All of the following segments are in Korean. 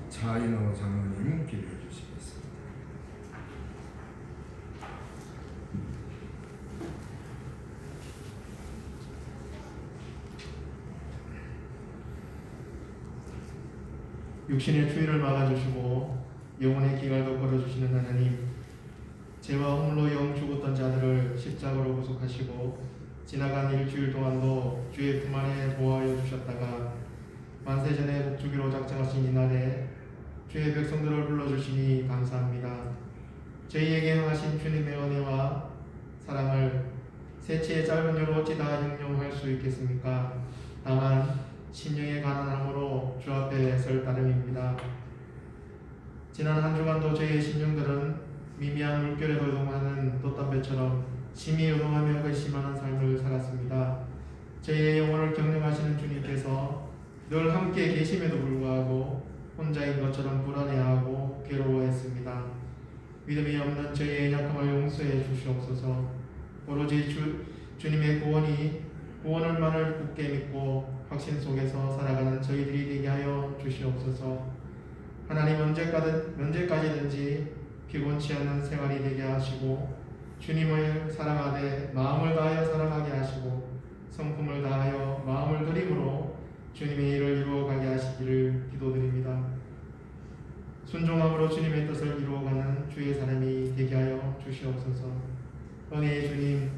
차인호 장로님 기도해 주시겠습니다. 육신의 추위를 막아주시고 영혼의 기갈도 걸어주시는 하나님, 죄와 허물로 영 죽었던 자들을 십자가로 구속하시고 지나간 일주일 동안도 주의 품 안에 보호하여 주셨다가 만세전에 복주기로 작정하신 이날에 주의 백성들을 불러주시니 감사합니다. 저희에게 행하신 주님의 은혜와 사랑을 세치의 짧은 여로 어찌 다 형용할 수 있겠습니까? 다만 심령의 가난함으로 주 앞에 설 따름입니다. 지난 한 주간도 저희의 심령들은 미미한 물결에 돌동하는 돛담배처럼 심히 의동하며 근심하는 삶을 살았습니다. 저희의 영혼을 경영하시는 주님께서 늘 함께 계심에도 불구하고 혼자인 것처럼 불안해하고 괴로워했습니다. 믿음이 없는 저희의 약함을 용서해 주시옵소서. 오로지 주님의 구원을만을 굳게 믿고 확신 속에서 살아가는 저희들이 되게 하여 주시옵소서. 하나님, 언제까지든지 피곤치 않는 생활이 되게 하시고 주님을 사랑하되 마음을 다하여 사랑하게 하시고 성품을 다하여 마음을 드림으로 주님의 일을 이루어가게 하시기를 기도드립니다. 순종함으로 주님의 뜻을 이루어가는 주의 사람이 되게 하여 주시옵소서. 은혜의 주님,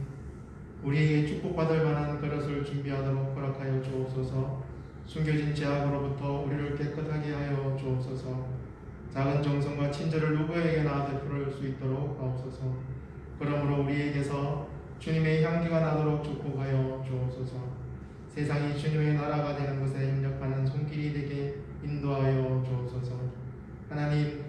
우리에게 축복받을 만한 그릇을 준비하도록 허락하여 주옵소서. 숨겨진 죄악으로부터 우리를 깨끗하게 하여 주옵소서. 작은 정성과 친절을 누구에게나 베풀을 수 있도록 하옵소서. 그러므로 우리에게서 주님의 향기가 나도록 축복하여 주옵소서. 세상이 주님의 나라가 되는 것에 협력하는 손길이 되게 인도하여 주옵소서. 하나님,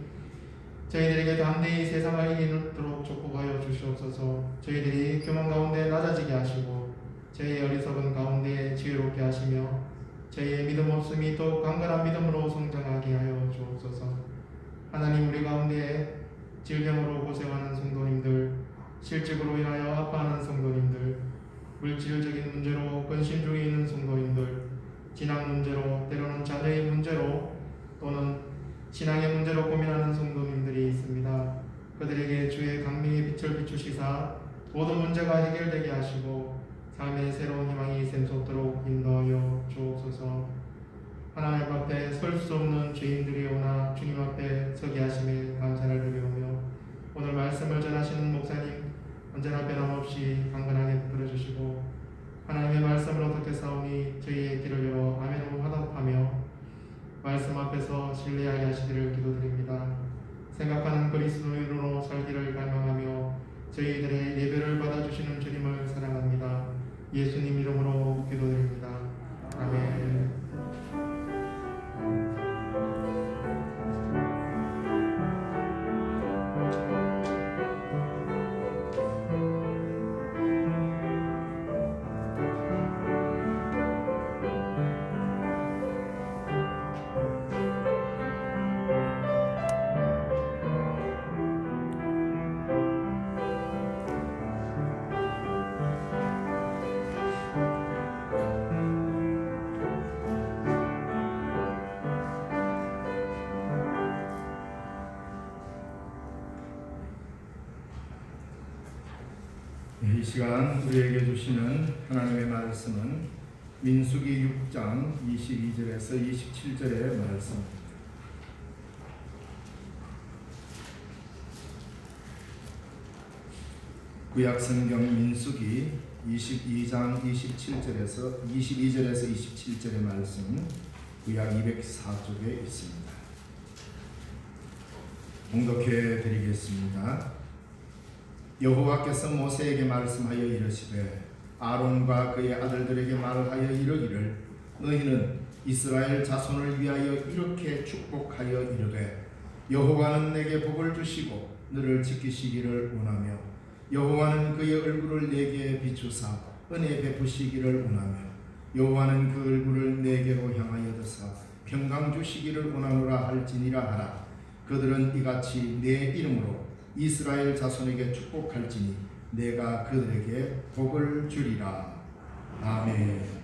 저희들에게 담대히 세상을 이기도록 축복하여 주시옵소서. 저희들이 교만 가운데 낮아지게 하시고 저희의 어리석은 가운데 지혜롭게 하시며 저희의 믿음 없음이 더욱 강건한 믿음으로 성장하게 하여 주옵소서. 하나님, 우리 가운데 질병으로 고생하는 성도님들, 실직으로 인하여 아파하는 성도님들, 물질적인 문제로 근심 중에 있는 성도님들, 진학 문제로, 때로는 자녀의 문제로 또는 신앙의 문제로 고민하는 성도님들이 있습니다. 그들에게 주의 강림의 빛을 비추시사 모든 문제가 해결되게 하시고 삶의 새로운 희망이 샘솟도록 인도하여 주옵소서. 하나님 앞에 설 수 없는 죄인들이 오나 주님 앞에 서게 하심에 감사를 드리오며 오늘 말씀을 전하시는 목사님 언제나 변함없이 강건하게 붙들어주시고 하나님의 말씀을 어떻게 싸우니 저희의 길을 열어 아멘으로 화답하며 말씀 앞에서 신뢰하게 하시기를 기도드립니다. 생각하는 그리스도인으로 살기를 갈망하며 저희들의 예배를 받아주시는 주님을 사랑합니다. 예수님 이름으로 기도드립니다. 아멘. 이 시간 우리에게 주시는 하나님의 말씀은 민수기 6장 22절에서 27절의 말씀입니다. 구약성경 민수기 22장 22절에서 27절의 말씀, 구약 204쪽에 있습니다. 봉독해 드리겠습니다. 여호와께서 모세에게 말씀하여 이르시되 아론과 그의 아들들에게 말하여 이르기를 너희는 이스라엘 자손을 위하여 이렇게 축복하여 이르되 여호와는 내게 복을 주시고 너를 지키시기를 원하며 여호와는 그의 얼굴을 내게 비추사 은혜 베푸시기를 원하며 여호와는 그 얼굴을 내게로 향하여 드사 평강 주시기를 원하노라 할지니라 하라. 그들은 이같이 내 이름으로 이스라엘 자손에게 축복할지니 내가 그들에게 복을 주리라. 아멘.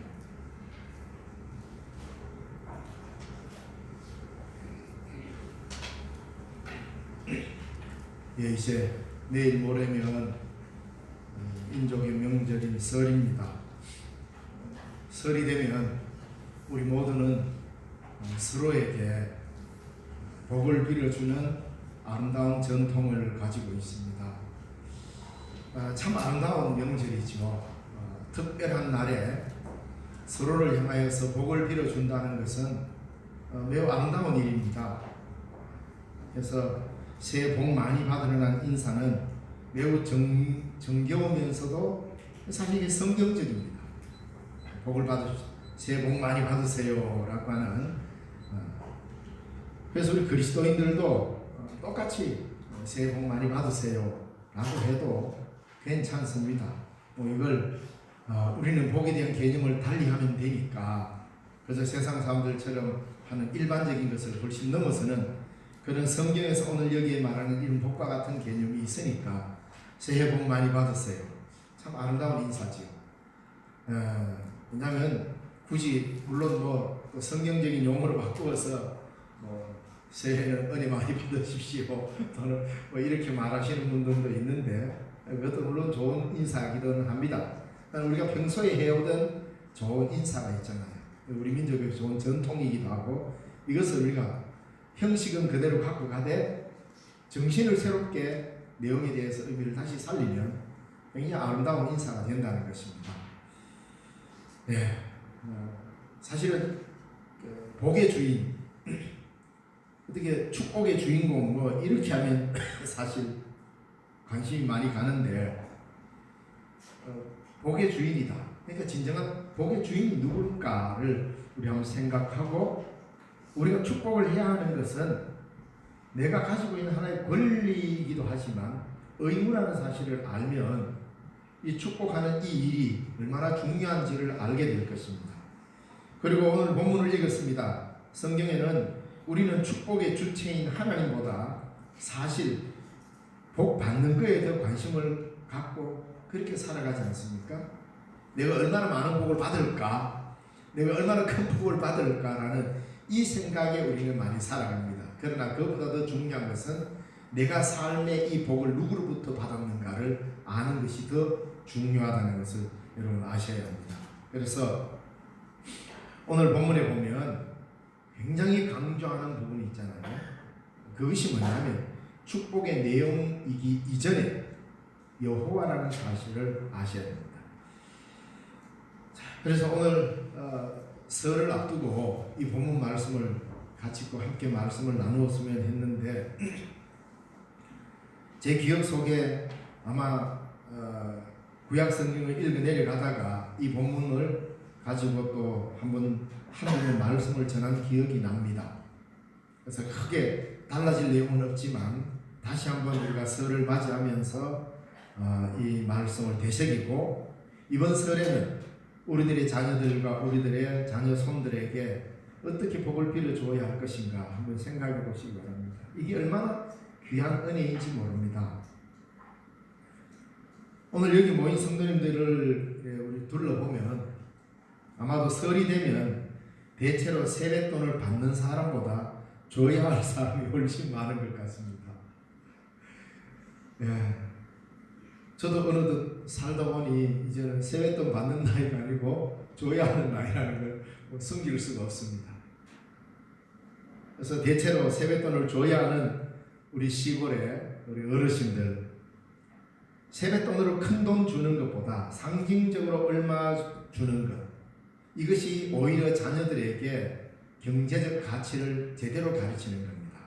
예, 이제 내일 모레면 민족의 명절인 설입니다. 설이 되면 우리 모두는 서로에게 복을 빌어주는 아름다운 전통을 가지고 있습니다. 참 아름다운 명절이죠. 특별한 날에 서로를 향하여서 복을 빌어준다는 것은 매우 아름다운 일입니다. 그래서 새해 복 많이 받으라는 인사는 매우 정겨우면서도 사실 이게 성경적입니다. 새해 복 많이 받으세요 라고 하는. 그래서 우리 그리스도인들도 똑같이 새해 복 많이 받으세요 라고 해도 괜찮습니다. 이걸 우리는 복에 대한 개념을 달리하면 되니까, 그래서 세상 사람들처럼 하는 일반적인 것을 훨씬 넘어서는 그런 성경에서 오늘 여기에 말하는 이런 복과 같은 개념이 있으니까 새해 복 많이 받으세요. 참 아름다운 인사지요. 왜냐하면 굳이 물론 성경적인 용어로 바꾸어서 새해는 은혜 많이 받으십시오 또는 이렇게 말하시는 분들도 있는데, 그것도 물론 좋은 인사이기도 합니다. 우리가 평소에 해오던 좋은 인사가 있잖아요. 우리 민족의 좋은 전통이기도 하고, 이것을 우리가 형식은 그대로 갖고 가되 정신을 새롭게 내용에 대해서 의미를 다시 살리면 굉장히 아름다운 인사가 된다는 것입니다. 네, 사실은 복의 주인, 어떻게 축복의 주인공 이렇게 하면 사실 관심이 많이 가는데, 복의 주인이다. 그러니까 진정한 복의 주인이 누굴까를 우리 한번 생각하고, 우리가 축복을 해야 하는 것은 내가 가지고 있는 하나의 권리이기도 하지만 의무라는 사실을 알면 이 축복하는 이 일이 얼마나 중요한지를 알게 될 것입니다. 그리고 오늘 본문을 읽었습니다. 성경에는 우리는 축복의 주체인 하나님보다 사실 복 받는 거에 더 관심을 갖고 그렇게 살아가지 않습니까? 내가 얼마나 많은 복을 받을까? 내가 얼마나 큰 복을 받을까라는 이 생각에 우리는 많이 살아갑니다. 그러나 그보다 더 중요한 것은 내가 삶의 이 복을 누구로부터 받았는가를 아는 것이 더 중요하다는 것을 여러분 아셔야 합니다. 그래서 오늘 본문에 보면 굉장히 강조하는 부분이 있잖아요. 그것이 뭐냐면 축복의 내용이기 이전에 여호와라는 사실을 아셔야 됩니다. 그래서 오늘 설을 앞두고 이 본문 말씀을 같이 함께 말씀을 나누었으면 했는데, 제 기억 속에 아마 구약 성경을 읽어 내려가다가 이 본문을 가지고 또 한번 하나님의 말씀을 전한 기억이 납니다. 그래서 크게 달라질 내용은 없지만 다시 한번 우리가 설을 맞이하면서 이 말씀을 되새기고, 이번 설에는 우리들의 자녀들과 우리들의 자녀 손들에게 어떻게 복을 빌어주어야 할 것인가 한번 생각해 보시기 바랍니다. 이게 얼마나 귀한 은혜인지 모릅니다. 오늘 여기 모인 성도님들을 우리 둘러보면 아마도 설이 되면 대체로 세뱃돈을 받는 사람보다 줘야 할 사람이 훨씬 많은 것 같습니다. 저도 어느덧 살다 보니 이제는 세뱃돈 받는 나이가 아니고 줘야 하는 나이라는 걸 숨길 수가 없습니다. 그래서 대체로 세뱃돈을 줘야 하는 우리 시골의 우리 어르신들, 세뱃돈으로 큰 돈 주는 것보다 상징적으로 얼마 주는 것, 이것이 오히려 자녀들에게 경제적 가치를 제대로 가르치는 겁니다.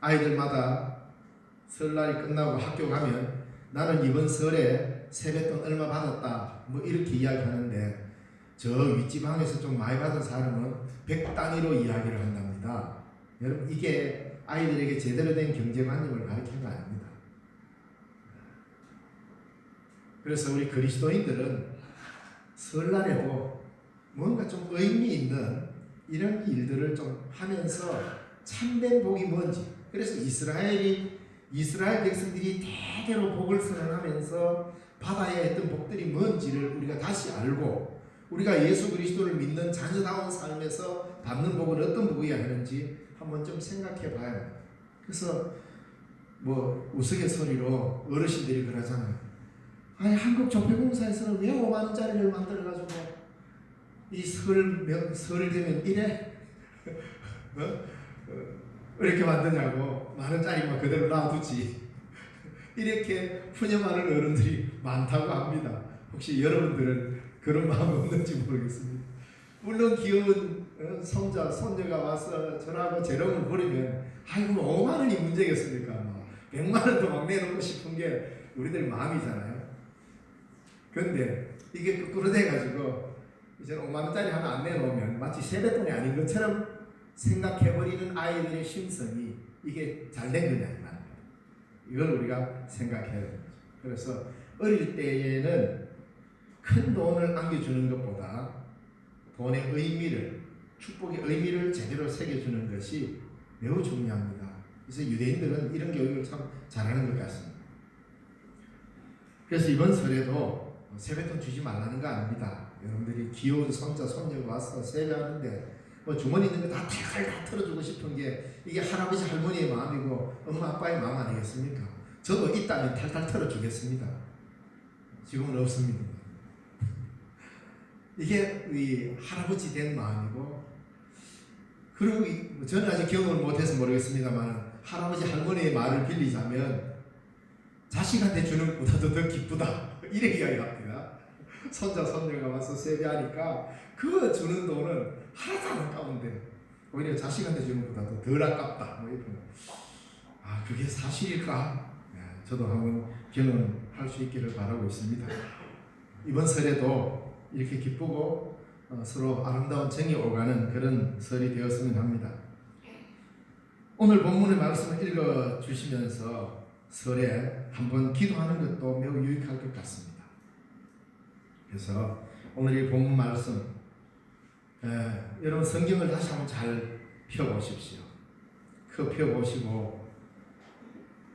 아이들마다 설날이 끝나고 학교 가면 나는 이번 설에 세뱃돈 얼마 받았다 이렇게 이야기하는데, 저 윗지방에서 좀 많이 받은 사람은 100 단위로 이야기를 한답니다. 여러분, 이게 아이들에게 제대로 된 경제관념을 가르치는 거 아닙니다. 그래서 우리 그리스도인들은 설날에도 뭔가 좀 의미 있는 이런 일들을 좀 하면서 참된 복이 뭔지, 그래서 이스라엘 백성들이 대대로 복을 선언하면서 받아야 했던 복들이 뭔지를 우리가 다시 알고, 우리가 예수 그리스도를 믿는 자녀다운 삶에서 받는 복은 어떤 복이어야 하는지 한번 좀 생각해 봐요. 그래서 뭐 우스갯소리로 어르신들이 그러잖아요. 아니 한국 조폐공사에서는 왜 5만 원짜리를 만들어가지고 이 설 되면 이래 이렇게 만드냐고, 만 원짜리만 그대로 놔두지. 이렇게 푸념하는 어른들이 많다고 합니다. 혹시 여러분들은 그런 마음 없는지 모르겠습니다. 물론 귀여운 손자, 손녀가 와서 저하고 재롱을 부리면 아이고 5만 원이 문제겠습니까? 100만 원도 막 내놓고 싶은 게 우리들 마음이잖아요. 그런데 이게 거꾸로 돼가지고 이제 5만 원짜리 하나 안 내놓으면 마치 세뱃돈이 아닌 것처럼 생각해버리는 아이들의 심성이 이게 잘된 거냐 이 말입니다. 이걸 우리가 생각해야 됩니다. 그래서 어릴 때에는 큰 돈을 안겨주는 것보다 돈의 의미를, 축복의 의미를 제대로 새겨주는 것이 매우 중요합니다. 그래서 유대인들은 이런 교육을 참 잘하는 것 같습니다. 그래서 이번 설에도 세뱃돈 주지 말라는 거 아닙니다. 여러분들이 귀여운 손자, 손녀가 와서 세배하는데 뭐 주머니 있는 거 다 탈탈 다 털어주고 싶은 게 이게 할아버지 할머니의 마음이고 엄마 아빠의 마음 아니겠습니까? 저도 있다면 탈탈 털어주겠습니다. 지금은 없습니다. 이게 이 할아버지 된 마음이고, 그리고 저는 아직 경험을 못해서 모르겠습니다만 할아버지 할머니의 말을 빌리자면 자식한테 주는 것보다도 더 기쁘다 이렇게 이야기합니다. 손자 손녀가 와서 세배하니까 그 주는 돈은 하나도 안 아까운데 오히려 자식한테 주는 것보다도 덜 아깝다 뭐 이런. 아 그게 사실일까? 저도 한번 경험할 수 있기를 바라고 있습니다. 이번 설에도 이렇게 기쁘고 서로 아름다운 정이 오가는 그런 설이 되었으면 합니다. 오늘 본문의 말씀을 읽어주시면서 설에 한번 기도하는 것도 매우 유익할 것 같습니다. 그래서 오늘 이 본문 말씀, 여러분 성경을 다시 한번 잘 펴보십시오. 펴보시고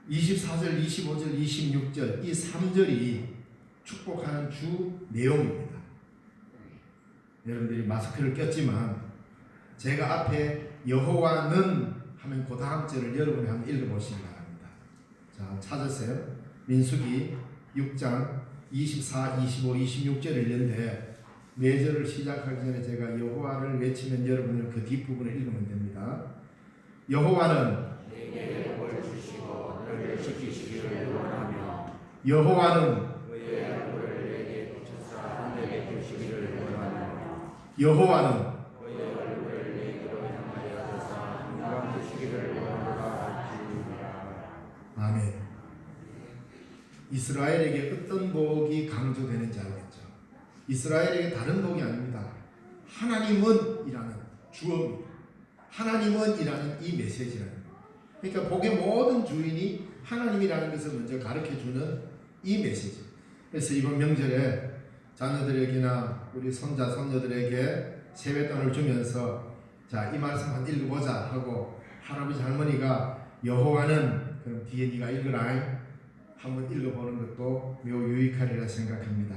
24절, 25절, 26절 이 3절이 축복하는 주 내용입니다. 여러분들이 마스크를 꼈지만 제가 앞에 여호와는 하면 그 다음 절을 여러분이 한번 읽어보시기 바랍니다. 자, 찾으세요. 민수기 6장 24, 25, 26절을 읽는데 네 절을 시작하기 전에 제가 여호와를 외치면 여러분은 그 뒷부분을 읽으면 됩니다. 여호와는 내게 복을 주시고 너를 지키시기를 원하며 여호와는 그의 얼굴을 내게 비추사 내게 주시기를 원하며 여호와는 그의 얼굴을 내게로 향하여 드사 평강 주시기를 원하노라 할지니라. 아멘. 이스라엘에게 어떤 복이 강조되는지 알겠죠? 이스라엘에게 다른 복이 아닙니다. 하나님은 이라는 주어입니다. 하나님은 이라는 이 메시지라는 거예요. 그러니까 복의 모든 주인이 하나님이라는 것을 먼저 가르쳐주는 이 메시지. 그래서 이번 명절에 자녀들에게나 우리 손자 손녀들에게 세뱃돈을 주면서 자, 이 말씀 한번 읽어보자 하고 할아버지 할머니가 여호와는 그럼 뒤에 네가 읽으라 한번 읽어보는 것도 매우 유익하리라 생각합니다.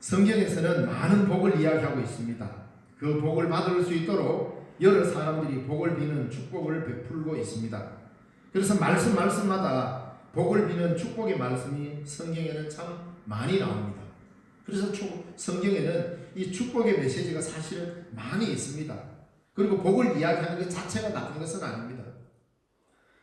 성경에서는 많은 복을 이야기하고 있습니다. 그 복을 받을 수 있도록 여러 사람들이 복을 비는 축복을 베풀고 있습니다. 그래서 말씀마다 복을 비는 축복의 말씀이 성경에는 참 많이 나옵니다. 그래서 성경에는 이 축복의 메시지가 사실은 많이 있습니다. 그리고 복을 이야기하는 것 자체가 나쁜 것은 아닙니다.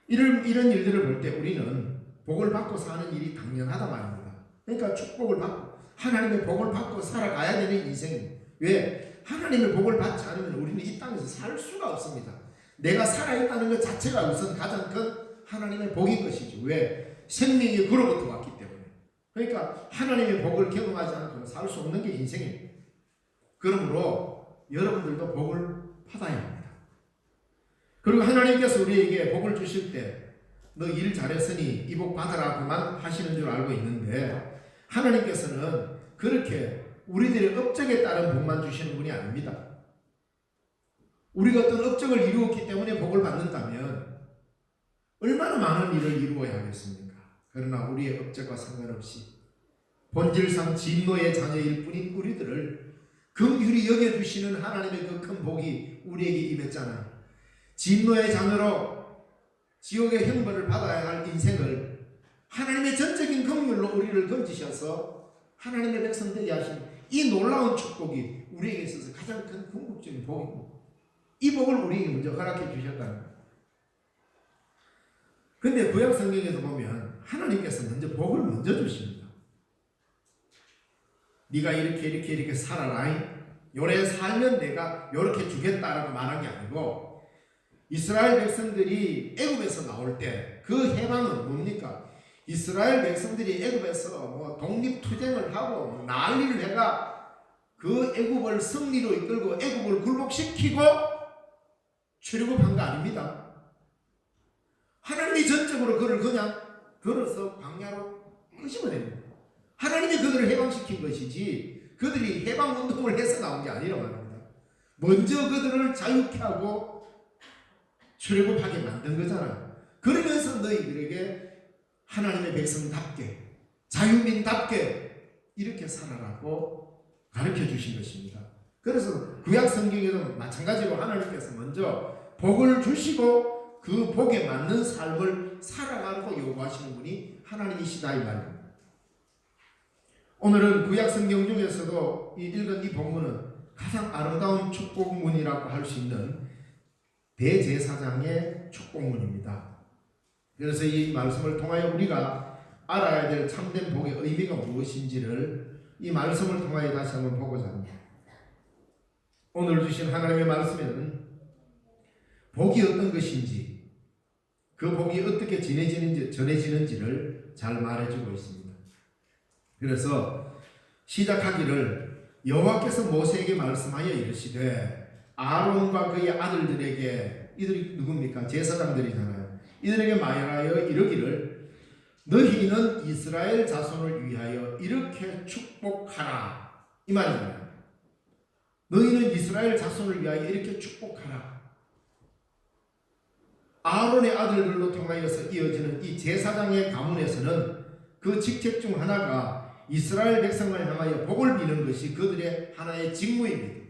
이런 일들을 볼 때 우리는 복을 받고 사는 일이 당연하다 말입니다. 그러니까 축복을 받고 하나님의 복을 받고 살아가야 되는 인생입니다. 왜? 하나님의 복을 받지 않으면 우리는 이 땅에서 살 수가 없습니다. 내가 살아있다는 것 자체가 우선 가장 큰 하나님의 복인 것이죠. 왜? 생명이 그로부터 왔기 때문에. 그러니까 하나님의 복을 경험하지 않고는 살 수 없는 게 인생입니다. 그러므로 여러분들도 복을 받아야 합니다. 그리고 하나님께서 우리에게 복을 주실 때 너 일 잘했으니 이 복 받아라고만 하시는 줄 알고 있는데 하나님께서는 그렇게 우리들의 업적에 따른 복만 주시는 분이 아닙니다. 우리가 어떤 업적을 이루었기 때문에 복을 받는다면 얼마나 많은 일을 이루어야 하겠습니까? 그러나 우리의 업적과 상관없이 본질상 진노의 자녀일 뿐인 우리들을 긍휼히 여겨주시는 하나님의 그 큰 복이 우리에게 임했잖아요. 진노의 자녀로 지옥의 형벌을 받아야 할 인생을 하나님의 전적인 긍휼로 우리를 건지셔서 하나님의 백성 되게 하신 이 놀라운 축복이 우리에게 있어서 가장 큰 궁극적인 복이고, 이 복을 우리에게 먼저 허락해 주셨다는 거예요. 근데 구약 성경에서 보면 하나님께서 먼저 복을 먼저 주십니다. 네가 이렇게 살아라, 요래 살면 내가 요렇게 주겠다라고 말한 게 아니고, 이스라엘 백성들이 애굽에서 나올 때 그 해방은 뭡니까? 이스라엘 백성들이 애굽에서 뭐 독립투쟁을 하고 난리를 해가 그 애굽을 승리로 이끌고 애굽을 굴복시키고 출애굽한 거 아닙니다. 하나님이 전적으로 그를 그냥 걸어서 광야로 끄집어냅니다. 하나님이 그들을 해방시킨 것이지 그들이 해방운동을 해서 나온 게 아니라고 합니다. 먼저 그들을 자유케 하고 출애굽하게 만든 거잖아요. 그러면서 너희들에게 하나님의 백성답게 자유민답게 이렇게 살아라고 가르쳐 주신 것입니다. 그래서 구약 성경에도 마찬가지로 하나님께서 먼저 복을 주시고 그 복에 맞는 삶을 살아가라고 요구하시는 분이 하나님이시다 이 말입니다. 오늘은 구약 성경 중에서도 읽은 이 본문은 가장 아름다운 축복문이라고 할 수 있는 대제사장의 축복문입니다. 그래서 이 말씀을 통하여 우리가 알아야 될 참된 복의 의미가 무엇인지를 이 말씀을 통하여 다시 한번 보고자 합니다. 오늘 주신 하나님의 말씀에는 복이 어떤 것인지, 그 복이 어떻게 전해지는지를 잘 말해주고 있습니다. 그래서 시작하기를 여호와께서 모세에게 말씀하여 이르시되 아론과 그의 아들들에게, 이들이 누굽니까? 제사장들이잖아요. 이들에게 말하여 이르기를 너희는 이스라엘 자손을 위하여 이렇게 축복하라 이 말이잖아요. 너희는 이스라엘 자손을 위하여 이렇게 축복하라. 아론의 아들들로 통하여서 이어지는 이 제사장의 가문에서는 그 직책 중 하나가 이스라엘 백성을 향하여 복을 비는 것이 그들의 하나의 직무입니다.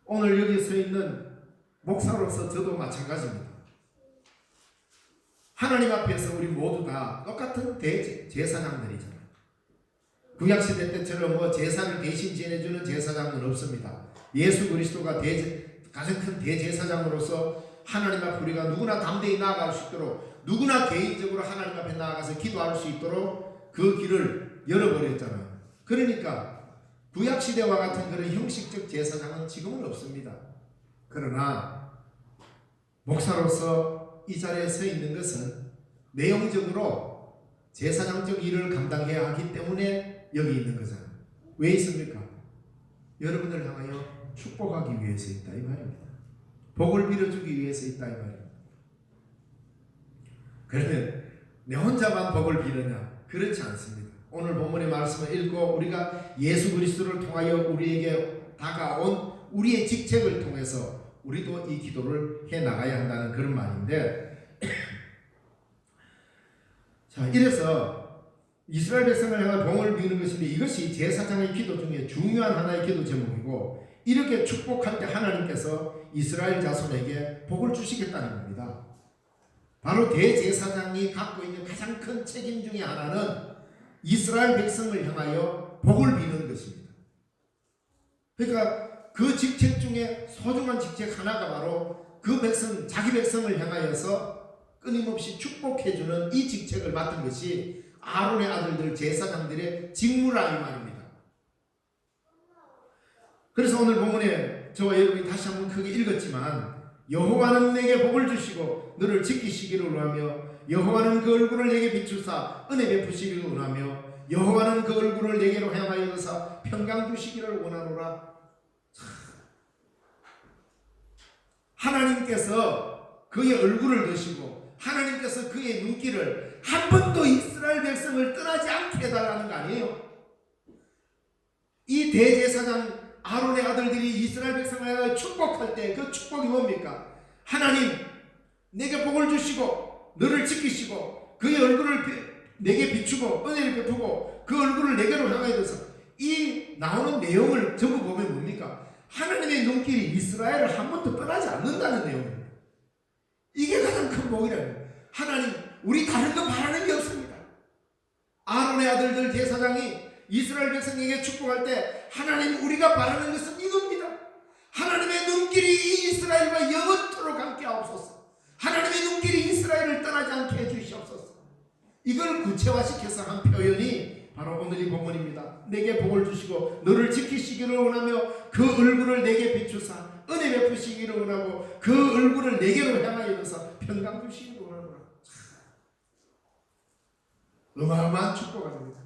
오늘 여기 서 있는 목사로서 저도 마찬가지입니다. 하나님 앞에서 우리 모두 다 똑같은 대제사장들이잖아요. 구약시대 때처럼 뭐 제사를 대신 지내주는 제사장은 없습니다. 예수 그리스도가 가장 큰 대제사장으로서 하나님 앞에 우리가 누구나 담대히 나아갈 수 있도록, 누구나 개인적으로 하나님 앞에 나아가서 기도할 수 있도록 그 길을 열어버렸잖아요. 그러니까 구약시대와 같은 그런 형식적 제사장은 지금은 없습니다. 그러나 목사로서 이 자리에 서 있는 것은 내용적으로 제사장적 일을 감당해야 하기 때문에 여기 있는 거잖아요. 왜 있습니까? 여러분을 향하여 축복하기 위해서 있다 이 말입니다. 복을 빌어주기 위해서 있다 이 말입니다. 그러면 내 혼자만 복을 비느냐? 그렇지 않습니다. 오늘 본문의 말씀을 읽고 우리가 예수 그리스도를 통하여 우리에게 다가온 우리의 직책을 통해서 우리도 이 기도를 해나가야 한다는 그런 말인데, 자, 이래서 이스라엘 백성을 향한 복을 비는 것인데 이것이 제사장의 기도 중에 중요한 하나의 기도 제목이고, 이렇게 축복할 때 하나님께서 이스라엘 자손에게 복을 주시겠다는 겁니다. 바로 대제사장이 갖고 있는 가장 큰 책임 중에 하나는 이스라엘 백성을 향하여 복을 비는 것입니다. 그러니까 그 직책 중에 소중한 직책 하나가 바로 그 백성, 자기 백성을 향하여서 끊임없이 축복해주는 이 직책을 맡은 것이 아론의 아들들 제사장들의 직무라 이 말입니다. 그래서 오늘 본문에 저와 여러분이 다시 한번 크게 읽었지만, 여호와는 내게 복을 주시고 너를 지키시기를 원하며 여호와는 그 얼굴을 내게 비추사 은혜 베푸시기를 원하며 여호와는 그 얼굴을 내게로 향하여 드사 평강 주시기를 원하노라. 하나님께서 그의 얼굴을 드시고 하나님께서 그의 눈길을 한 번도 이스라엘 백성을 떠나지 않게 해달라는 거 아니에요? 이 대제사장 아론의 아들들이 이스라엘 백성을 축복할 때 그 축복이 뭡니까? 하나님 내게 복을 주시고 너를 지키시고 그의 얼굴을 내게 비추고 은혜를 베푸고 그 얼굴을 내게로 향하여 둬서, 이 나오는 내용을 전부 보면 뭡니까? 하나님의 눈길이 이스라엘을 한 번도 떠나지 않는다는 내용입니다. 이게 가장 큰 복이라는 거예요. 하나님, 우리 다른 거 바라는 게 없습니다. 아론의 아들들 제사장이 이스라엘 백성에게 축복할 때 하나님, 우리가 바라는 것은 이겁니다. 하나님의 눈길이 이 이스라엘과 영원토록 함께 하옵소서. 하나님의 눈길이 이스라엘을 떠나지 않게 해주시옵소서. 이걸 구체화시켜서 한 표현이 바로 오늘 이 본문입니다. 내게 복을 주시고 너를 지키시기를 원하며 그 얼굴을 내게 비추사 은혜 베푸시기를 원하고 그 얼굴을 내게로 향하여 서 평강 주시기를 원하노라. 어마어마한 축복가 됩니다.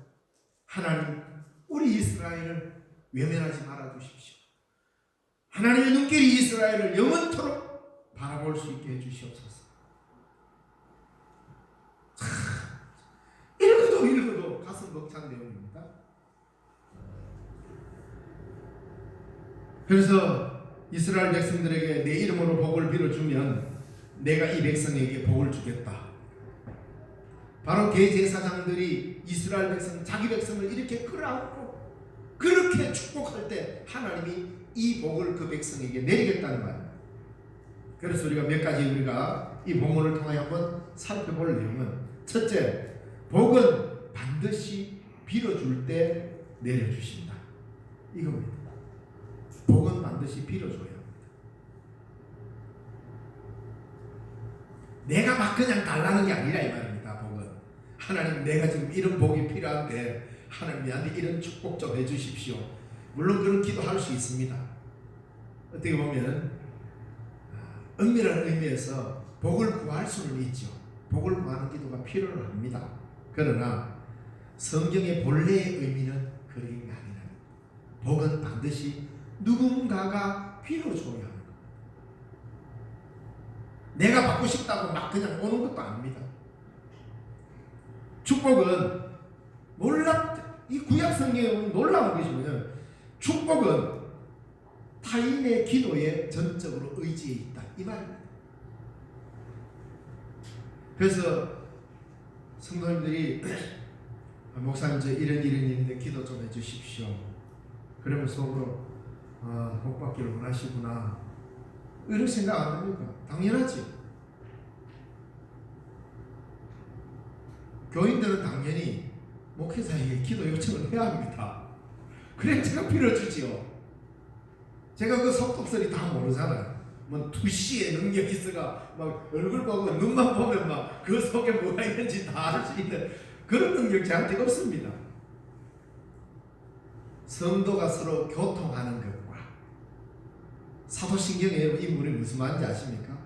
하나님, 우리 이스라엘을 외면하지 말아 주십시오. 하나님의 눈길이 이스라엘을 영원토록 바라볼 수 있게 해주시옵소서. 읽어도 가슴 벅찬 내용입니다. 그래서 이스라엘 백성들에게 내 이름으로 복을 빌어주면 내가 이 백성에게 복을 주겠다. 바로 대제사장들이 이스라엘 백성, 자기 백성을 이렇게 끌어안고 그렇게 축복할 때 하나님이 이 복을 그 백성에게 내리겠다는 말입니다. 그래서 우리가 몇 가지 우리가 이 본문을 통해 한번 살펴볼 내용은, 첫째, 복은 반드시 빌어줄 때 내려주신다. 이겁니다. 복은 반드시 빌어줘야 합니다. 내가 막 그냥 달라는 게 아니라 이 말입니다. 복은 하나님, 내가 지금 이런 복이 필요한데 하나님 나한테 이런 축복 좀 해주십시오. 물론 그런 기도할 수 있습니다. 어떻게 보면 은밀한 의미에서 복을 구할 수는 있죠. 복을 구하는 기도가 필요는 합니다. 그러나 성경의 본래의 의미는 그런 게 아니라 복은 반드시 누군가가 빌어줘야 하는 겁니다. 내가 받고 싶다고 막 그냥 오는 것도 아닙니다. 축복은 이 구약 성경에 보면 놀라운 것이 뭐냐면, 축복은 타인의 기도에 전적으로 의지해 있다, 이 말입니다. 그래서 성도님들이 목사님, 저 이런 일이 있는데 기도 좀 해주십시오. 그러면 속으로 복 받기를 원하시구나, 이런 생각 안 합니까? 당연하지. 교인들은 당연히 목회자에게 기도 요청을 해야 합니다. 그래 제가 빌어주지요. 제가 그 속독설이 다 모르잖아요. 뭐 투시의 능력이 있어가 막 얼굴 보고 눈만 보면 막 그 속에 뭐가 있는지 다 알 수 있는 그런 능력 저한테 없습니다. 성도가 서로 교통하는 것과, 사도신경의 인물이 무슨 말인지 아십니까?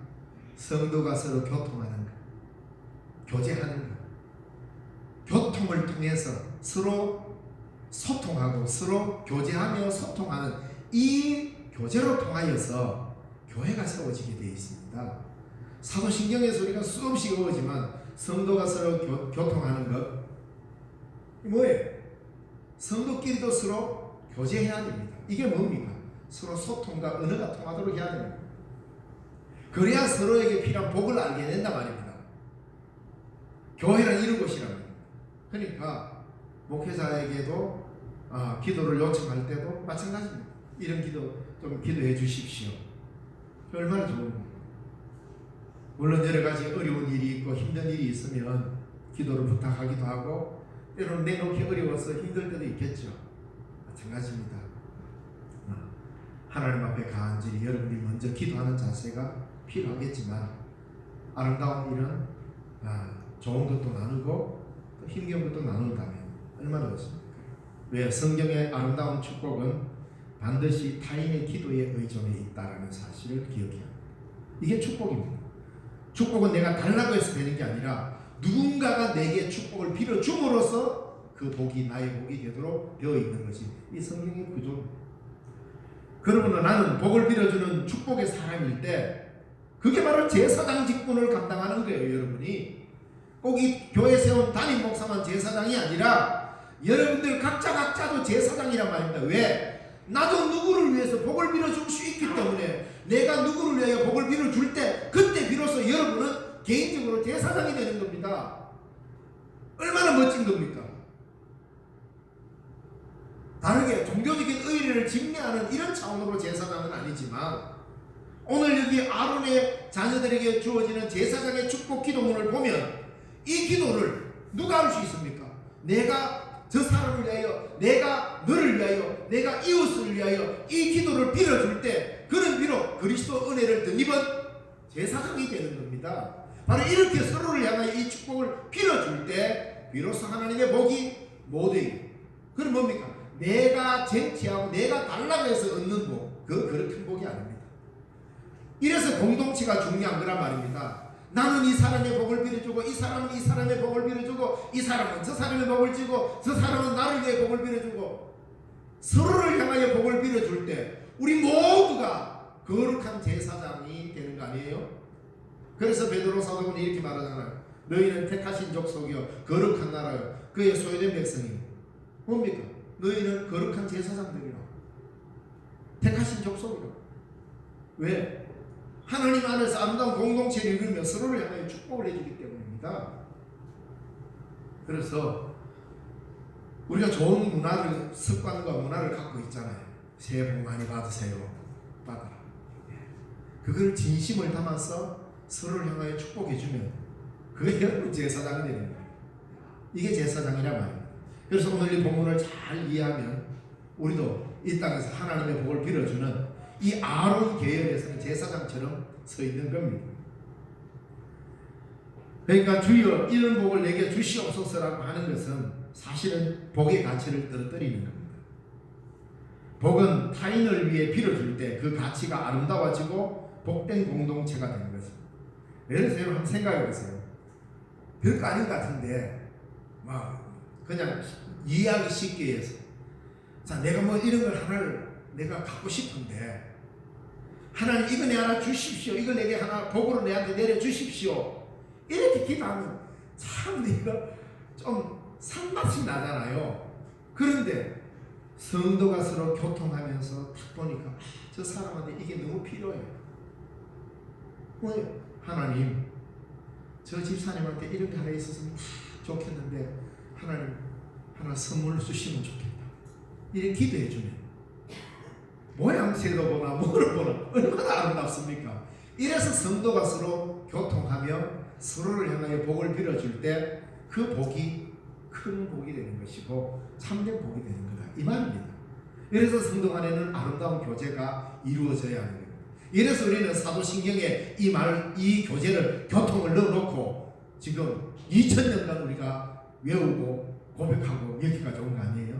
성도가 서로 교통하는 것, 교제하는 것, 교통을 통해서 서로 소통하고 서로 교제하며 소통하는 이 교제로 통하여서 교회가 세워지게 되어 있습니다. 사도신경에서 우리가 수없이 오지만 성도가 서로 교통하는 것, 뭐예요? 성도끼리도 서로 교제해야 됩니다. 이게 뭡니까? 서로 소통과 언어가 통하도록 해야 됩니다. 그래야 서로에게 필요한 복을 알게 된단 말입니다. 교회는 이런 곳이랍니다. 그러니까 목회자에게도 기도를 요청할 때도 마찬가지입니다. 이런 기도 좀 기도해 주십시오. 얼마나 좋은, 물론 여러 가지 어려운 일이 있고 힘든 일이 있으면 기도를 부탁하기도 하고, 때로는 내놓기 어려워서 힘들 때도 있겠죠. 마찬가지입니다. 하나님 앞에 간절히 여러분이 먼저 기도하는 자세가 필요하겠지만, 아름다운 일은 좋은 것도 나누고 또 힘겨운 것도 나눈다면 얼마나 좋습니까? 왜? 성경의 아름다운 축복은 반드시 타인의 기도에 의존해 있다는 사실을 기억해야 합니다. 이게 축복입니다. 축복은 내가 달라고 해서 되는 게 아니라 누군가가 내게 축복을 빌어줌으로써 그 복이 나의 복이 되도록 되어 있는 것이 이 성경의 구조입니다. 그러므로 나는 복을 빌어주는 축복의 사람일 때 그게 바로 제사장 직분을 감당하는 거예요. 여러분이 꼭 이 교회 세운 담임 목사만 제사장이 아니라 여러분들 각자도 제사장이란 말입니다. 왜? 나도 누구를 위해서 복을 빌어줄 수 있기 때문에 내가 누구를 위하여 복을 빌어줄 때 그때 비로소 여러분은 개인적으로 제사장이 되는 겁니다. 얼마나 멋진 겁니까? 다르게 종교적인 의례를 집례하는 이런 차원으로 제사장은 아니지만 오늘 여기 아론의 자녀들에게 주어지는 제사장의 축복 기도문을 보면 이 기도를 누가 할 수 있습니까? 내가 저 사람을 위하여, 내가 너를 위하여, 내가 이웃을 위하여 이 기도를 빌어줄 때 그는 비록 그리스도 은혜를 덧입은 제사장이 되는 겁니다. 바로 이렇게 서로를 향하여 이 축복을 빌어줄 때 비로소 하나님의 복이 모두에게. 그건 뭡니까? 내가 쟁취하고 내가 달라고 해서 얻는 복, 그런 큰 복이 아닙니다. 이래서 공동체가 중요한 거란 말입니다. 나는 이 사람의 복을 빌어주고, 이 사람은 이 사람의 복을 빌어주고, 이 사람은 저 사람의 복을 주고, 저 사람은 나를 위해 복을 빌어주고, 서로를 향하여 복을 빌어줄 때 우리 모두가 거룩한 제사장이 되는 거 아니에요? 그래서 베드로 사도는 이렇게 말하잖아요. 너희는 택하신 족속이요 거룩한 나라요 그의 소유된 백성이요. 뭡니까? 너희는 거룩한 제사장들이라. 택하신 족속이라. 왜? 하나님 안에서 아름다운 공동체를 이루며 서로를 향하여 축복을 해주기 때문입니다. 그래서 우리가 좋은 문화를, 습관과 문화를 갖고 있잖아요. 새해 복 많이 받으세요. 받아라. 그걸 진심을 담아서 서로를 향하여 축복해주면 그게 여러분 제사장이 되는 거예요. 이게 제사장이란 말입니다. 그래서 오늘 이 본문을 잘 이해하면 우리도 이 땅에서 하나님의 복을 빌어주는 이 아론 계열에서는 제사장처럼 서 있는 겁니다. 그러니까 주여 이런 복을 내게 주시옵소서라고 하는 것은 사실은 복의 가치를 떨어뜨리는 겁니다. 복은 타인을 위해 빌어줄 때 그 가치가 아름다워지고 복된 공동체가 되는 것입니다. 예를 들어서 한번 생각해 보세요. 별거 아닌 것 같은데 그냥 이해하기 쉽게 해서, 자, 내가 뭐 이런 걸 하나를 내가 갖고 싶은데 하나님 이거 내 하나 주십시오. 이거 내게 하나 복으로 내한테 내려주십시오. 이렇게 기도하면 참 내가 좀 산맛이 나잖아요. 그런데 성도가 서로 교통하면서 딱 보니까 저 사람한테 이게 너무 필요해요. 왜? 하나님, 저 집사님한테 이런 게 하나 있었으면 좋겠는데 하나님 하나 선물을 주시면 좋겠다. 이렇게 기도해 주면 모양새도 보나 뭐를 보나 얼마나 아름답습니까? 이래서 성도가 서로 교통하며 서로를 향하여 복을 빌어줄 때 그 복이 큰 복이 되는 것이고 참된 복이 되는 거다, 이 말입니다. 그래서 성도 간에는 아름다운 교제가 이루어져야 하는 겁니다. 이래서 우리는 사도신경에 이 교제를 교통을 넣어놓고 지금 2000년간 우리가 외우고 고백하고 여기까지 온 거 아니에요?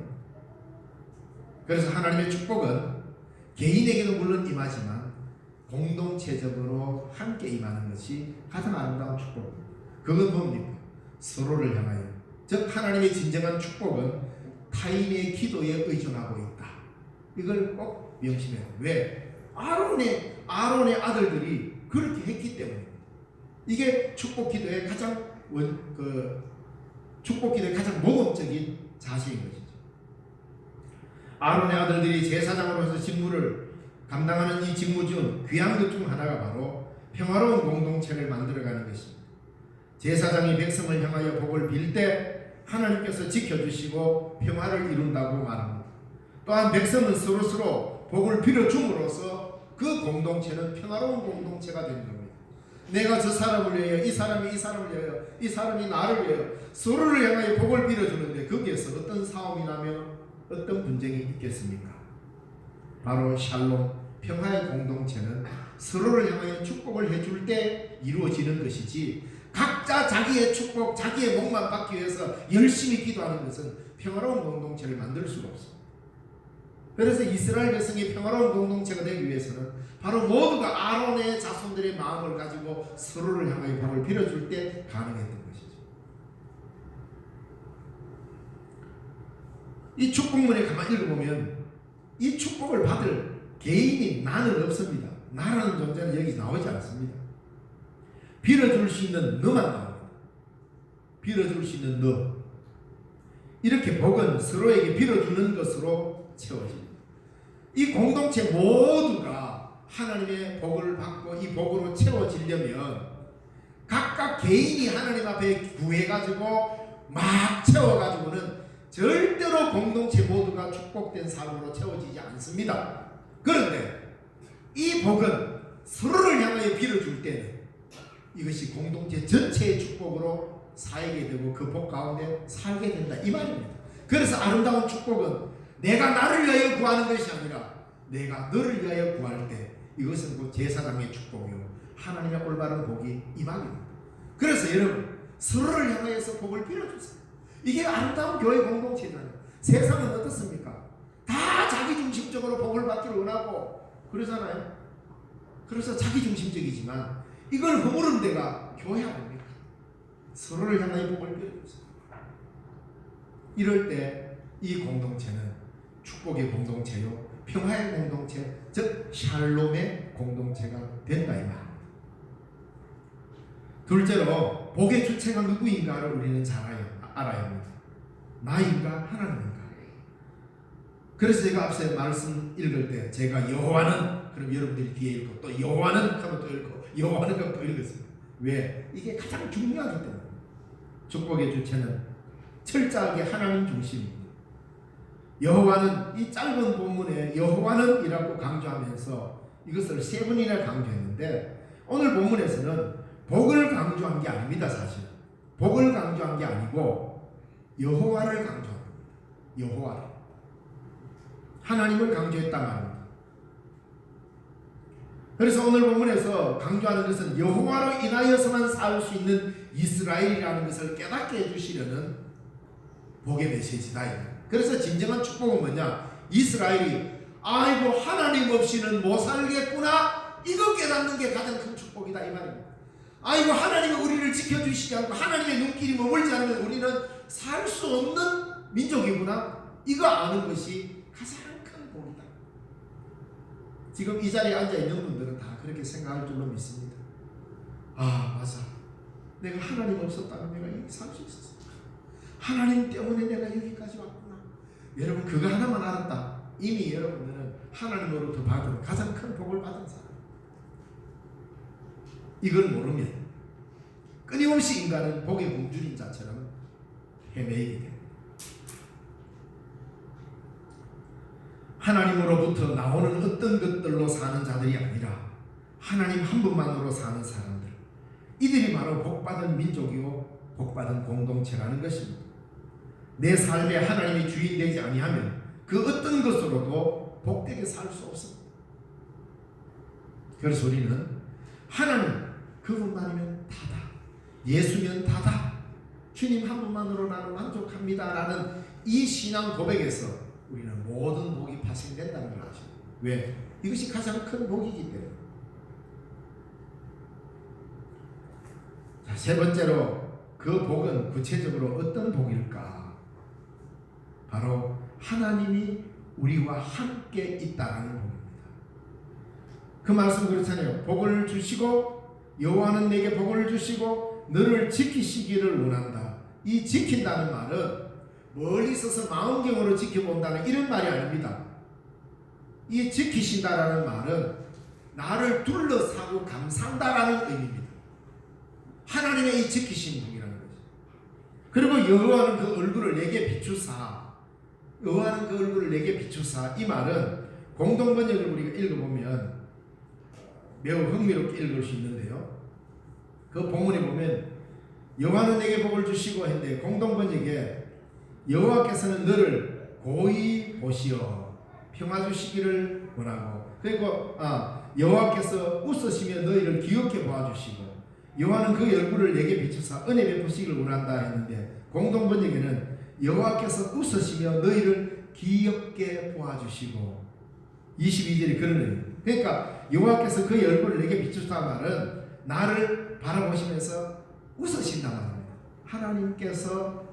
그래서 하나님의 축복은 개인에게도 물론 임하지만 공동체적으로 함께 임하는 것이 가장 아름다운 축복입니다. 그건 뭡니까? 서로를 향하여, 즉 하나님의 진정한 축복은 타인의 기도에 의존하고 있다. 이걸 꼭 명심해야 돼요. 왜? 아론의 아들들이 그렇게 했기 때문입니다. 이게 축복 기도의 가장 모범적인 자세인 것이죠. 아론의 아들들이 제사장으로서 직무를 감당하는 이 직무 중 귀한 것 중 하나가 바로 평화로운 공동체를 만들어가는 것입니다. 제사장이 백성을 향하여 복을 빌 때 하나님께서 지켜주시고 평화를 이룬다고 말합니다. 또한 백성은 서로서로 복을 빌어줌으로써 그 공동체는 평화로운 공동체가 되는 겁니다. 내가 저 사람을 위하여, 이 사람이 이 사람을 위하여, 이 사람이 나를 위하여 서로를 향하여 복을 빌어주는데 거기에서 어떤 싸움이 나며 어떤 분쟁이 있겠습니까? 바로 샬롬, 평화의 공동체는 서로를 향하여 축복을 해줄 때 이루어지는 것이지, 각자 자기의 축복, 자기의 복만 받기 위해서 열심히 기도하는 것은 평화로운 공동체를 만들 수가 없습니다. 그래서 이스라엘 백성이 평화로운 공동체가 되기 위해서는 바로 모두가 아론의 자손들의 마음을 가지고 서로를 향하여 복을 빌어줄 때 가능했던 것이죠. 이 축복문에 가만히 읽어보면 이 축복을 받을 개인이 나는 없습니다. 나라는 존재는 여기 나오지 않습니다. 빌어줄 수 있는 너만 나옵니다. 빌어줄 수 있는 너. 이렇게 복은 서로에게 빌어주는 것으로 채워집니다. 이 공동체 모두가 하나님의 복을 받고 이 복으로 채워지려면 각각 개인이 하나님 앞에 구해가지고 막 채워가지고는 절대로 공동체 모두가 축복된 삶으로 채워지지 않습니다. 그런데 이 복은 서로를 향하여 빌어줄 때는 이것이 공동체 전체의 축복으로 쌓이게 되고 그 복 가운데 살게 된다 이 말입니다. 그래서 아름다운 축복은 내가 나를 위하여 구하는 것이 아니라 내가 너를 위하여 구할 때 이것은 그 제사장의 축복이요 하나님의 올바른 복이 임하입니다. 그래서 여러분 서로를 향하여서 복을 빌어주세요. 이게 아름다운 교회 공동체잖아요. 세상은 어떻습니까? 다 자기중심적으로 복을 받기를 원하고 그러잖아요. 그래서 자기중심적이지만 이걸 허물은 데가 교회 아닙니까? 서로를 향하여 복을 빌어주세요. 이럴 때 이 공동체는 축복의 공동체요 평화의 공동체 즉 샬롬의 공동체가 된다 이 말입니다. 둘째로 복의 주체가 누구인가를 우리는 잘 알아야 합니다. 나인가 하나님인가. 그래서 제가 앞서 말씀 읽을 때 제가 여호와는 그럼 여러분들이 뒤에 읽고 또 여호와는 하면 또 읽고 여호와는 하면 또 읽었습니다. 왜? 이게 가장 중요하기 때문에. 축복의 주체는 철저하게 하나님 중심입니다. 여호와는 이 짧은 본문에 여호와는 이라고 강조하면서 이것을 세 번이나 강조했는데 오늘 본문에서는 복을 강조한 게 아닙니다. 사실 복을 강조한 게 아니고 여호와를 강조합니다. 여호와를 하나님을 강조했단 말입니다. 그래서 오늘 본문에서 강조하는 것은 여호와로 인하여서만 살 수 있는 이스라엘이라는 것을 깨닫게 해주시려는 복의 메시지다. 그래서 진정한 축복은 뭐냐? 이스라엘이 아이고 하나님 없이는 못 살겠구나 이거 깨닫는 게 가장 큰 축복이다 이 말입니다. 아이고 하나님이 우리를 지켜주시지 않고 하나님의 눈길이 머물지 않으면 우리는 살 수 없는 민족이구나 이거 아는 것이 가장 큰 복이다. 지금 이 자리에 앉아있는 분들은 다 그렇게 생각할 줄로 믿습니다. 아 맞아 내가 하나님 없었다면 내가 여기 살 수 있었어. 하나님 때문에 내가 여기까지 왔구나. 여러분 그거 하나만 알았다 이미 여러분들은 하나님으로부터 받은 가장 큰 복을 받은 사람. 이걸 모르면 끊임없이 인간은 복의 공주인 자처럼 헤매이게 됩니다. 하나님으로부터 나오는 어떤 것들로 사는 자들이 아니라 하나님 한 분만으로 사는 사람들, 이들이 바로 복받은 민족이요 복받은 공동체라는 것입니다. 내 삶에 하나님이 주인 되지 아니하면 그 어떤 것으로도 복되게 살 수 없습니다. 그래서 우리는 하나님 그분만이면 다다, 예수면 다다, 주님 한 분만으로 나는 만족합니다 라는 이 신앙 고백에서 우리는 모든 복이 파생된다는 걸 아십니다. 왜? 이것이 가장 큰 복이기 때문에. 자, 세 번째로 그 복은 구체적으로 어떤 복일까? 바로 하나님이 우리와 함께 있다는 복입니다. 그 말씀 그렇잖아요. 복을 주시고 여호와는 내게 복을 주시고 너를 지키시기를 원한다. 이 지킨다는 말은 멀리 있어서 망원경으로 지켜본다는 이런 말이 아닙니다. 이 지키신다라는 말은 나를 둘러싸고 감싼다라는 의미입니다. 하나님의 이 지키신 복이라는 거죠. 그리고 여호와는 그 얼굴을 내게 비추사, 여호와는 그 얼굴을 내게 비추사, 이 말은 공동번역을 우리가 읽어보면 매우 흥미롭게 읽을 수 있는데요. 그 본문에 보면 여호와는 내게 복을 주시고 했는데 공동번역에 여호와께서는 너를 고이 보시어 평화 주시기를 원하고, 그리고 여호와께서 웃으시며 너희를 귀엽게 보아주시고 여호와는 그 얼굴을 내게 비추사 은혜 베푸시기를 원한다 했는데 공동번역에는 여호와께서 웃으시며 너희를 귀엽게 보아주시고 22절이 그런 의미입니다. 그러니까 여호와께서 그 얼굴을 내게 비추사 말은 나를 바라보시면서 웃으신다 말입니다. 하나님께서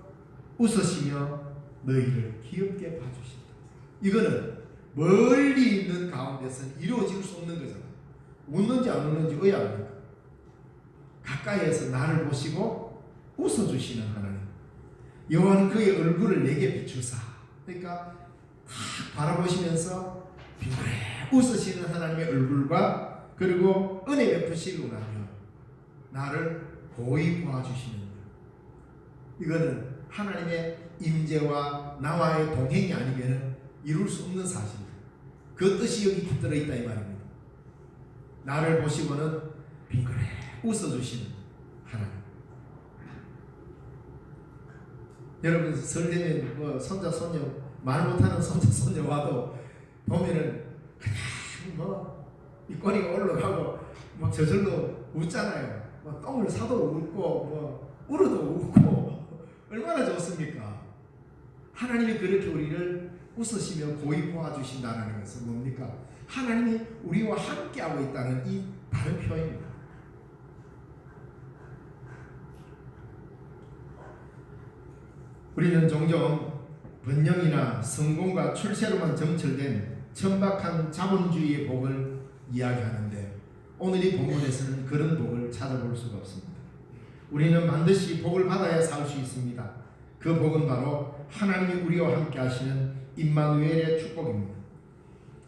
웃으시며 너희를 귀엽게 봐주신다. 이거는 멀리 있는 가운데서는 이루어질 수 없는 거잖아요. 웃는지 안 웃는지 의아합니까? 가까이에서 나를 보시고 웃어주시는 하나님. 여호와는 그의 얼굴을 내게 비추사, 그러니까 딱 바라보시면서 빙그레 웃으시는 하나님의 얼굴과 그리고 은혜 베푸시기를 원하며 나를 고이 보아주시는 것. 이거는 하나님의 임재와 나와의 동행이 아니면 이룰 수 없는 사실입니다. 그 뜻이 여기 깃들어 있다 이 말입니다. 나를 보시고는 빙그레 웃어주시는 하나님. 여러분 설되면 뭐 손자 손녀 말 못하는 손자 손녀 와도 보면은 그냥 뭐 이 꼬리가 올라가고 뭐 저절로 웃잖아요. 뭐 똥을 사도 웃고 뭐 울어도 웃고 얼마나 좋습니까? 하나님이 그렇게 우리를 웃으시며 고이 보아주신다는 것은 뭡니까? 하나님이 우리와 함께하고 있다는 이 다른 표현입니다. 우리는 종종 번영이나 성공과 출세로만 점철된 천박한 자본주의의 복을 이야기하는데 오늘 이 본문에서는 그런 복을 찾아볼 수가 없습니다. 우리는 반드시 복을 받아야 살 수 있습니다. 그 복은 바로 하나님이 우리와 함께 하시는 임마누엘의 축복입니다.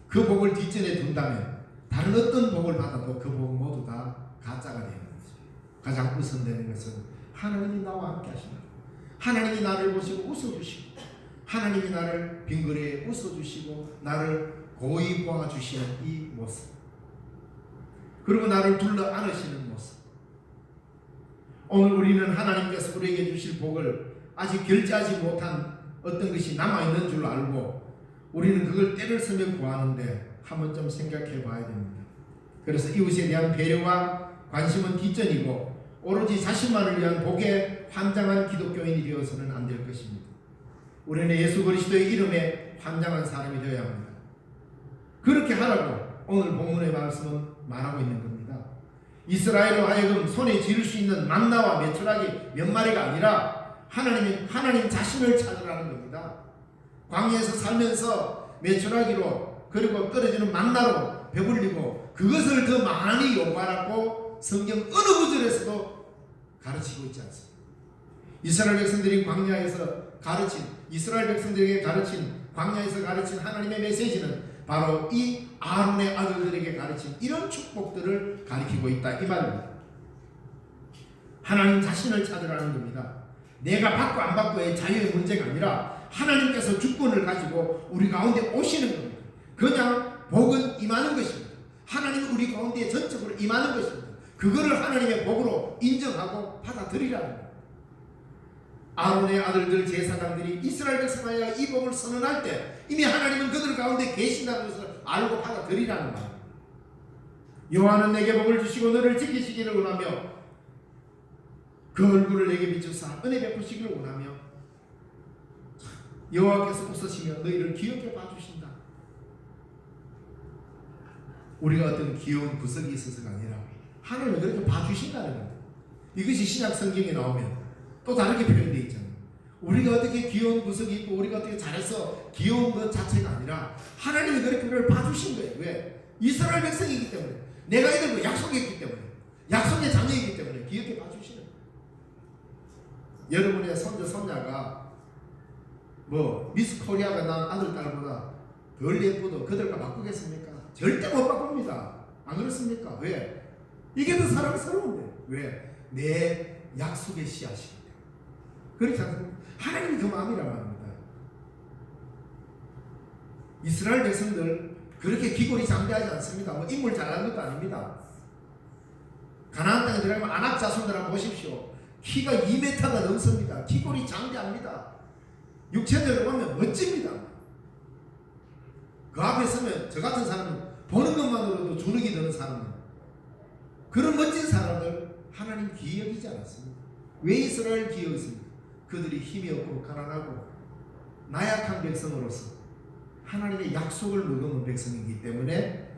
그 복을 뒷전에 둔다면 다른 어떤 복을 받아도 그 복은 모두 다 가짜가 되는 거죠. 가장 우선되는 것은 하나님이 나와 함께 하신다. 하나님이 나를 보시고 웃어주시고 하나님이 나를 빙그레 웃어주시고 나를 고이 보아주시는 이 모습, 그리고 나를 둘러 안으시는 모습. 오늘 우리는 하나님께서 우리에게 주실 복을 아직 결제하지 못한 어떤 것이 남아있는 줄 알고 우리는 그걸 때를 쓰며 구하는데 한번 좀 생각해 봐야 됩니다. 그래서 이웃에 대한 배려와 관심은 뒷전이고 오로지 자신만을 위한 복에 환장한 기독교인이 되어서는 안 될 것입니다. 우리는 예수 그리스도의 이름에 환장한 사람이 되어야 합니다. 그렇게 하라고 오늘 본문의 말씀은 말하고 있는 겁니다. 이스라엘로 하여금 손에 쥐를 수 있는 만나와 메추라기 몇 마리가 아니라 하나님 자신을 찾으라는 겁니다. 광야에서 살면서 메추라기로 그리고 떨어지는 만나로 배불리고 그것을 더 많이 요구하라고 성경 어느 구절에서도 가르치고 있지 않습니다. 이스라엘 백성들이 광야에서 가르친, 이스라엘 백성들에게 가르친, 광야에서 가르친 하나님의 메시지는 바로 이 아론의 아들들에게 가르친 이런 축복들을 가리키고 있다 이 말입니다. 하나님 자신을 찾으라는 겁니다. 내가 받고 안 받고의 자유의 문제가 아니라 하나님께서 주권을 가지고 우리 가운데 오시는 겁니다. 그냥 복은 임하는 것입니다. 하나님은 우리 가운데 전적으로 임하는 것입니다. 그거를 하나님의 복으로 인정하고 받아들이라는 겁니다. 아론의 아들들 제사장들이 이스라엘 백성하여 이 복을 선언할 때 이미 하나님은 그들 가운데 계신다는 것을 알고 받아들이라는 말입니다. 여호와는 내게 복을 주시고 너를 지키시기를 원하며 그 얼굴을 내게 비추사 은혜 베푸시기를 원하며 여호와께서 웃으시며 너희를 귀엽게 봐주신다. 우리가 어떤 귀여운 구석이 있어서가 아니라 하나님은 그렇게 봐주신다는 겁니다. 이것이 신약 성경에 나오면 또 다르게 표현되어 있잖아요. 우리가 어떻게 귀여운 구석이 있고 우리가 어떻게 잘해서 귀여운 것 자체가 아니라 하나님이 그렇게 우리를 봐주신 거예요. 왜? 이스라엘 백성이기 때문에, 내가 이들과 약속했기 때문에, 약속의 자녀이기 때문에 귀엽게 봐주시는 거예요. 여러분의 손자 손녀가 뭐 미스 코리아가 난 아들 딸보다 덜 예쁘도 그들과 바꾸겠습니까? 절대 못 바꿉니다. 안 그렇습니까? 왜? 이게 더 사랑스러운데. 왜? 내 약속의 씨앗이기 때문에. 그렇지 않습니까? 하나님이 그 마음이란 말입니다. 이스라엘 백성들 그렇게 기골이 장대하지 않습니다. 뭐 인물 잘하는 것도 아닙니다. 가나안 땅에 들어가면 아낙 자손들 한번 보십시오. 키가 2m가 넘습니다. 기골이 장대합니다. 육체대로 보면 멋집니다. 그 앞에 서면 저 같은 사람은 보는 것만으로도 주눅이 드는 사람입니다. 그런 멋진 사람들 하나님 귀히 여기지 않았습니다. 왜 이스라엘 귀히 여겼습니까? 그들이 힘이 없고 가난하고 나약한 백성으로서 하나님의 약속을 머금은 백성이기 때문에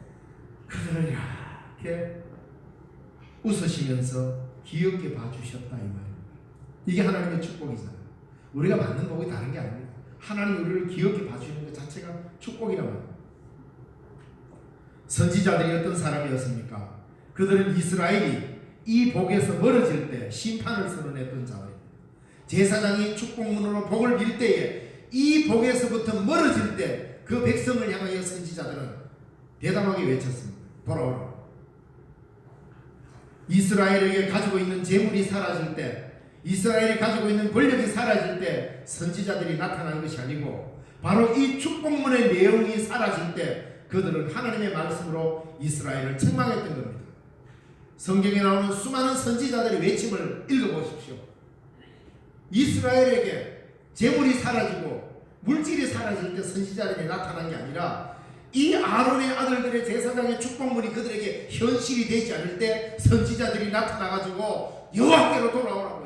그들을 이렇게 웃으시면서 귀엽게 봐주셨다 이 말입니다. 이게 하나님의 축복이잖아요. 우리가 받는 복이 다른 게 아닙니다. 하나님 우리를 귀엽게 봐주시는 것 자체가 축복이란 말입니다. 선지자들이 어떤 사람이었습니까? 그들은 이스라엘이 이 복에서 멀어질 때 심판을 선언했던 자들입니다. 제사장이 축복문으로 복을 빌 때에 이 복에서부터 멀어질 때 그 백성을 향하여 선지자들은 대담하게 외쳤습니다. 돌아오라. 이스라엘에게 가지고 있는 재물이 사라질 때, 이스라엘이 가지고 있는 권력이 사라질 때 선지자들이 나타난 것이 아니고 바로 이 축복문의 내용이 사라질 때 그들은 하나님의 말씀으로 이스라엘을 책망했던 겁니다. 성경에 나오는 수많은 선지자들의 외침을 읽어보십시오. 이스라엘에게 재물이 사라지고 물질이 사라질 때 선지자들이 나타난 게 아니라 이 아론의 아들들의 제사장의 축복물이 그들에게 현실이 되지 않을 때 선지자들이 나타나가지고 여호와께로 돌아오라고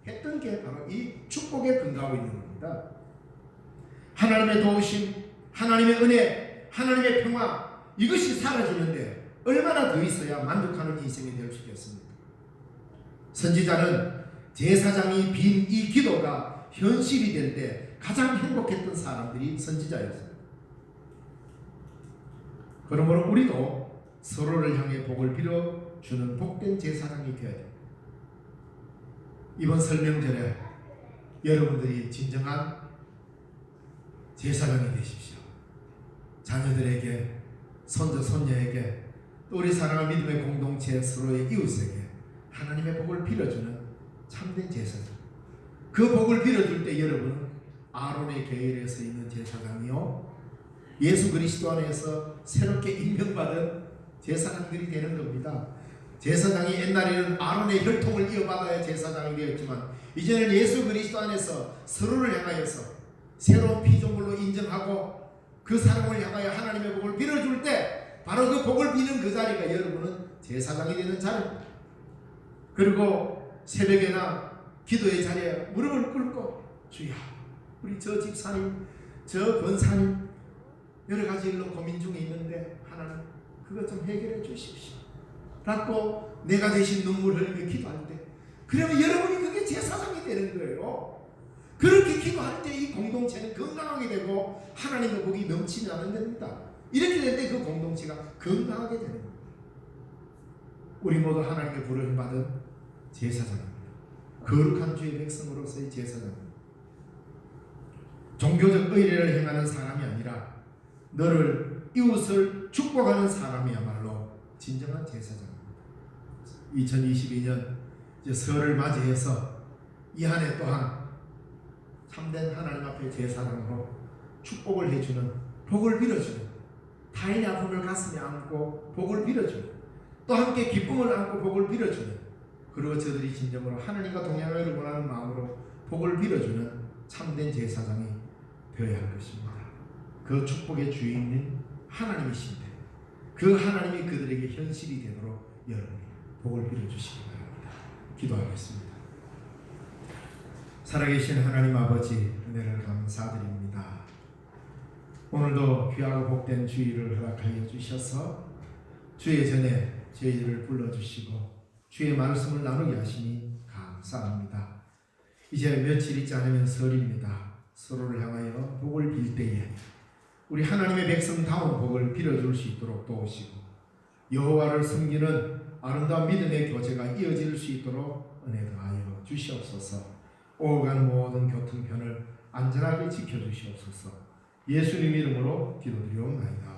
했던 게 바로 이 축복에 근거하고 있는 겁니다. 하나님의 도우심, 하나님의 은혜, 하나님의 평화, 이것이 사라지는데 얼마나 더 있어야 만족하는 인생이 될 수 있겠습니까? 선지자는 제사장이 빈 이 기도가 현실이 될 때 가장 행복했던 사람들이 선지자였습니다. 그러므로 우리도 서로를 향해 복을 빌어주는 복된 제사장이 되어야 됩니다. 이번 설명절에 여러분들이 진정한 제사장이 되십시오. 자녀들에게, 손자, 손녀에게, 또 우리 사랑하는 믿음의 공동체 서로의 이웃에게 하나님의 복을 빌어주는 참된 제사장. 그 복을 빌어줄 때 여러분은 아론의 계율에서 있는 제사장이요, 예수 그리스도 안에서 새롭게 임명받은 제사장들이 되는 겁니다. 제사장이 옛날에는 아론의 혈통을 이어받아야 제사장이 되었지만 이제는 예수 그리스도 안에서 서로를 향하여서 새로운 피조물로 인정하고 그 사람을 향하여 하나님의 복을 빌어줄 때 바로 그 복을 비는 그 자리가 여러분은 제사장이 되는 자리입니다. 그리고 새벽에나 기도의 자리에 무릎을 꿇고 주여, 우리 저 집사님, 저 권사님 여러 가지 일로 고민 중에 있는데 하나님 그것 좀 해결해 주십시오 라고 내가 대신 눈물 흘리며 기도할 때, 그러면 여러분이 그게 제사장이 되는 거예요. 그렇게 기도할 때 이 공동체는 건강하게 되고 하나님의 복이 넘치지 않는 겁니다. 이렇게 될 때 그 공동체가 건강하게 되는 겁니다. 우리 모두 하나님의 부름을 받은 제사장입니다. 거룩한 주의 백성으로서의 제사장입니다. 종교적 의례를 행하는 사람이 아니라 너를 이웃을 축복하는 사람이야말로 진정한 제사장입니다. 2022년 이제 설을 맞이해서 이 한 해 또한 참된 하나님 앞에 제사장으로 축복을 해주는, 복을 빌어주는, 타인의 아픔을 가슴에 안고 복을 빌어주는, 또 함께 기쁨을 안고 복을 빌어주는, 그리고 저들이 진정으로 하나님과 동행하기를 원하는 마음으로 복을 빌어주는 참된 제사장이 되어야 할 것입니다. 그 축복의 주인인 하나님이신데 그 하나님이 그들에게 현실이 되도록 여러분이 복을 빌어주시기 바랍니다. 기도하겠습니다. 살아계신 하나님 아버지, 은혜를 감사드립니다. 오늘도 귀하고 복된 주일을 허락하여 주셔서 주의 전에 저희들을 불러주시고 주의 말씀을 나누게 하시니 감사합니다. 이제 며칠 있지 않으면 설입니다. 서로를 향하여 복을 빌 때에 우리 하나님의 백성다운 복을 빌어줄 수 있도록 도우시고 여호와를 섬기는 아름다운 믿음의 교제가 이어질 수 있도록 은혜 더하여 주시옵소서. 오가는 모든 교통편을 안전하게 지켜주시옵소서. 예수님 이름으로 기도드리옵나이다.